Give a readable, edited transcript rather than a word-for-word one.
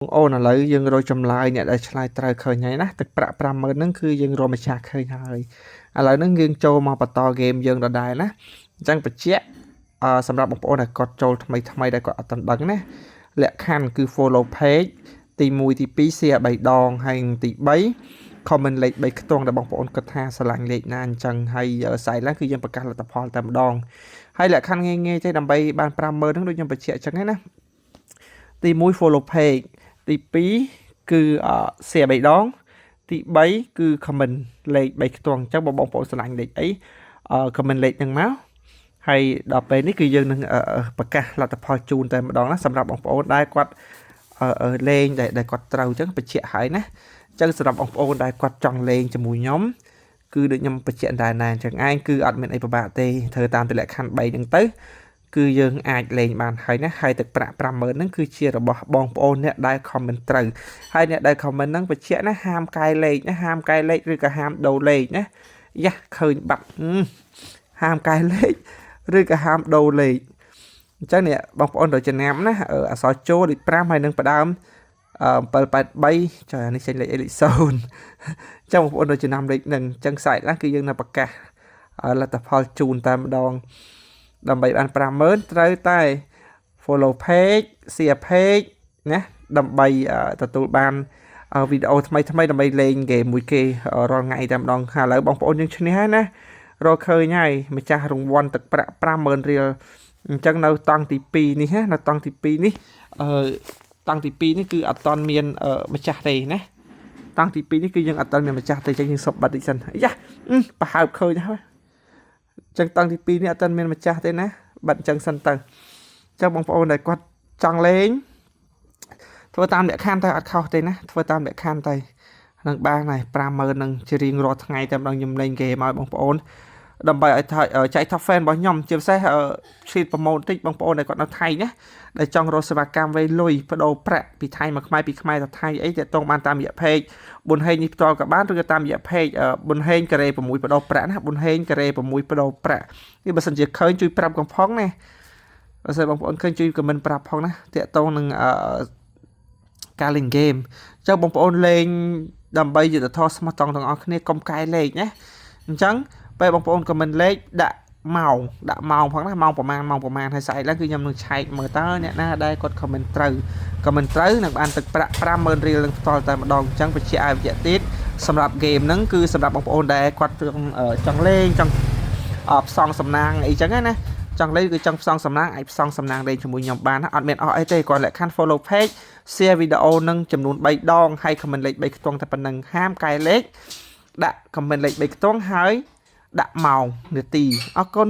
អូនឥឡូវយើងរកចម្លើយអ្នកដែលឆ្លើយត្រូវឃើញហើយណាទឹកប្រាក់50000ហ្នឹងគឺយើងរកម្ចាស់ឃើញហើយឥឡូវហ្នឹងយើងចូលមកបន្តហ្គេមយើងដដែលណាអញ្ចឹងបញ្ជាក់សម្រាប់បងប្អូនដែលគាត់ចូលថ្មីដែលគាត់អត់ទាន់ដឹងណាលក្ខខណ្ឌគឺ follow page ទី1ទី2 share 3ដងហើយទី3 comment លេខ3ខ្ទង់ដែលបងប្អូនគាត់ថាស្រឡាញ់លេខណាអញ្ចឹងហើយស្អែកឡើងគឺយើងប្រកាសលទ្ធផលតែម្ដងហើយលក្ខខណ្ឌងាយទេដើម្បីបាន50000ហ្នឹងដូចខ្ញុំបញ្ជាក់អញ្ចឹងណាទី1 follow page ទី2គឺ share 3ដងទី3គឺ comment លេខ3ខ្ទង់អញ្ចឹងបងប្អូនស្រឡាញ់លេខអីcomment លេខហ្នឹងមកហើយដល់ពេលនេះគឺយើងនឹងប្រកាសលទ្ធផលជូនតែម្ដងណាសម្រាប់បងប្អូនដែលគាត់លេងដែលគាត់ត្រូវអញ្ចឹងបញ្ជាក់ហើយណាអញ្ចឹងសម្រាប់បងប្អូនដែលគាត់ចង់លេងជាមួយខ្ញុំគឺដូចខ្ញុំបញ្ជាក់ដែរណាអញ្ចឹងឯងគឺអត់មានអីពិបាកទេធ្វើតាមទម្លាក់ខណ្ឌ3ហ្នឹងទៅគឺយើងអាចលេងបានហើយណាហើយទឹកប្រាក់50000ហ្នឹងគឺជារបស់បងប្អូនអ្នកដែល comment ត្រូវហើយអ្នកដែល comment ហ្នឹងបញ្ជាក់ណាហាមកែលេខណាហាមកែលេខឬក៏ហាមដូរលេខណាយ៉ាឃើញបាត់ហាមកែលេខឬក៏ហាមដូរលេខអញ្ចឹងនេះបងប្អូនត្រូវចំណាំណាអក្សរចូលលេខ5ហើយនឹងផ្ដើម783ចុះអានេះចេញលេខ0អញ្ចឹងបងប្អូនត្រូវចំណាំលេខហ្នឹងអញ្ចឹងខ្សែខ្លះគឺយើងនៅប្រកាសលទ្ធផលជូនតែម្ដងដើម្បីបាន50000ត្រូវតែ follow page share page ណាដើម្បីទទួលបានវីដេអូថ្មីដើម្បីលេងហ្គេមមួយគេរាល់ថ្ងៃតែម្ដងហើយឥឡូវបងប្អូនយើងឈ្នះហើយណារកឃើញហើយម្ចាស់រង្វាន់ទឹកប្រាក់50000រៀលអញ្ចឹងនៅតង់ទី2នេះណានៅតង់ទី2នេះតង់ទី2នេះគឺអត់តន់មានម្ចាស់ទេណាតង់ទី2នេះគឺយើងអត់តន់មានម្ចាស់ទេអញ្ចឹងយើងសុបបាត់តិចសិនយ៉ាប្រហើបឃើញហើយអញ្ចឹងតង់ទី2នេះអត់តន់មានម្ចាស់ទេណាបាត់អញ្ចឹងសិនទៅអញ្ចឹងបងប្អូនដែលគាត់ចង់លេងធ្វើតាមលក្ខខណ្ឌទៅអត់ខុសទេណាធ្វើតាមលក្ខខណ្ឌទៅនឹងបានហើយ50000នឹងជារៀងរាល់ថ្ងៃតែម្ដងខ្ញុំលេងហ្គេមឲ្យបងប្អូនដើម្បីឲ្យចែក top fan របស់ខ្ញុំជាពិសេសឆ្លៀតប្រម៉ូទតិចបងប្អូនដែលគាត់នៅថៃណាដែលចង់រកសេវាកម្មវេលុយបដូរប្រាក់ពីថៃមកខ្មែរពីខ្មែរទៅថៃអីតាក់ទងបានតាមរយៈ page ប៊ុនហេងនេះផ្ទាល់ក៏បានឬក៏តាមរយៈ page ប៊ុនហេងការ៉េ6បដូរប្រាក់ណាប៊ុនហេងការ៉េ6បដូរប្រាក់នេះបើសិនជាឃើញជួយប្រាប់កំផងណាបើសិនបងប្អូនឃើញជួយ comment ប្រាប់ផងណាតាក់ទងនឹងការលេងហ្គេមអញ្ចឹងបងប្អូនលេងដើម្បីយុទ្ធធម៌ស្មោះត្រង់ទាំងអស់គ្នាកុំកែលេខណាអញ្ចឹងពេលបងប្អូន comment លេខដាក់ម៉ោងផងណាម៉ោងប្រហែលហើយស្អែកឡើងគឺខ្ញុំនឹងឆែកមើលតើអ្នកណាដែលគាត់ comment ត្រូវនឹងបានទឹកប្រាក់50000រៀលនឹងផ្ទាល់តែម្ដងអញ្ចឹងបញ្ជាក់ឲ្យបញ្ជាក់ទៀតសម្រាប់ game ហ្នឹងគឺសម្រាប់បងប្អូនដែលគាត់ចង់លេងចង់ផ្សងសំណាងអីចឹងណាចង់លេងគឺចង់ផ្សងសំណាងអាចផ្សងសំណាងលេងជាមួយខ្ញុំបានណាអត់មានអស់អីទេគាត់លក្ខខណ្ឌ follow page share វីដេអូនឹងចំនួន3ដងហើយ comment លេខ3ខ្ទង់តែប៉ុណ្្នឹងហាមកែលេខដាក់ comment លេខ3ខ្ទង់ហើយដាក់ម៉ោងនាទីអរគុណ